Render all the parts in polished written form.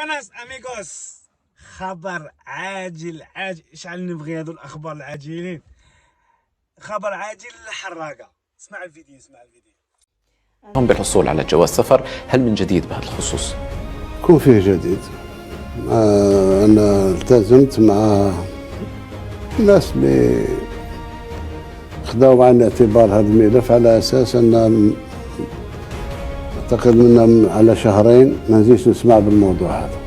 وناس اميغوس، خبر عاجل اشعل نبغي هذو الاخبار العاجلين. خبر عاجل للحراقه. اسمع الفيديو. بالحصول على جواز سفر، هل من جديد بهذا الخصوص؟ يكون فيه جديد. أنا التزمت مع الناس اللي خداو بعين الاعتبار هذا الملف على أساس أن أعتقد منا على شهرين ما نزيدش نسمع بالموضوع هذا.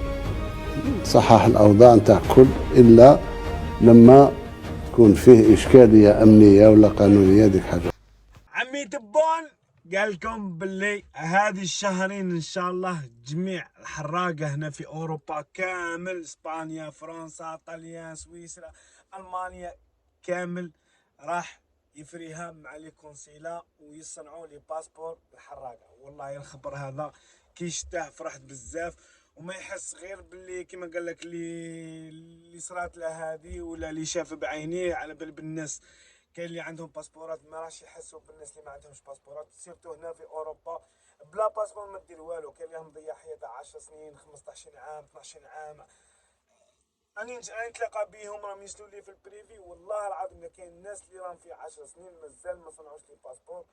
صحح الأوضاع نتاع الكل إلا لما تكون فيه إشكالية أمنية ولا قانونية، ديك حاجة. عمي تبون قال لكم باللي هذه الشهرين ان شاء الله جميع الحراقه هنا في اوروبا كامل، اسبانيا، فرنسا، طليان، سويسرا، المانيا، كامل راح يفريها مع لي كونسيلا ويصنعوا لي باسبور الحراقه. والله الخبر هذا كي شتاه فرحت بزاف، وما يحس غير باللي كما قال لك اللي صرات له هذه ولا اللي شاف بعينيه. على بال بالناس كاين اللي عندهم باسبورات ما راحش يحسوا بالناس اللي ما عندهمش باسبورات، سيرتو هنا في اوروبا بلا باسبور ما دير والو. كاين اللي مضيع حياته 10 سنين، 15 عام، 12 عام. اني نتلاقى بيهم راهم يسلوا لي في البريفي، والله العظيم كاين الناس اللي راهم في 10 سنين مازال ما صنعوش لي باسبور.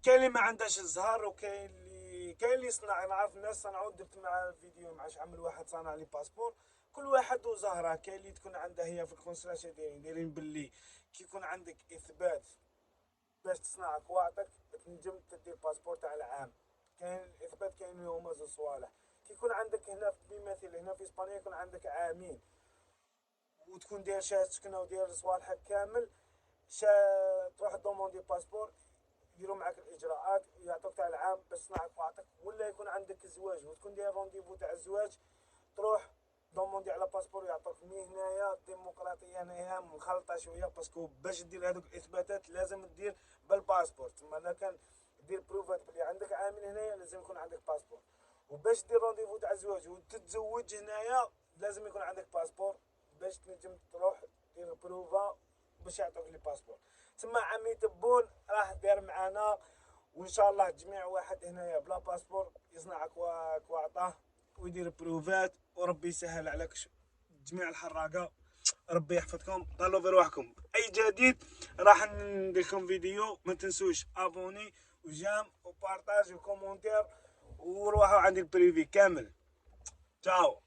كاين اللي ما عندهاش الزهر، وكاين اللي صنع. نعرف ناس صنعوا، درت مع الفيديو مع عمل واحد صنع لي باسبور. كل واحد وزهره. كاين اللي تكون عندها هي في الكونسلاشة دايرين باللي كي يكون عندك اثبات باش تصنع كواعطك تنجم تدير باسبور تاع العام. كاين الاثبات، كاين هما زوج صوالح. كي يكون عندك هنا بمثال هنا في اسبانيا يكون عندك عامين وتكون داير شهاده سكنه وداير صوالحك كامل، تروح دوموندي باسبور، يديروا معك الاجراءات يعطوك تاع العام باش تصنع كواعطك. ولا يكون عندك زواج وتكون داير رونديفو تاع الزواج، تروح دوموندي على باسبور يعطوك. مي هنايا الديمقراطيه هنايا مخلطه شويه، باسكو باش دير هذوك الاثباتات لازم دير بالباسبور. تما انا كان دير بروفات بلي عندك عامل هنايا لازم يكون عندك باسبور، وباش دير رونديفو تاع الزواج وتتزوج هنايا لازم يكون عندك باسبور باش تنجم تروح دير بروفا باش يعطوك لي باسبور. تما عمي تبون راه دار معانا، وان شاء الله جميع واحد هنايا بلا باسبور يصنع كواعطاه ويدير بروفات، وربي يسهل عليك جميع الحراقه. ربي يحفظكم، طلعوا في رواحكم. اي جديد راح ندير لكم فيديو. ما تنسوش ابوني وجام وبارطاج وكومونتير، وروحوا عند البريفي كامل. تشاو.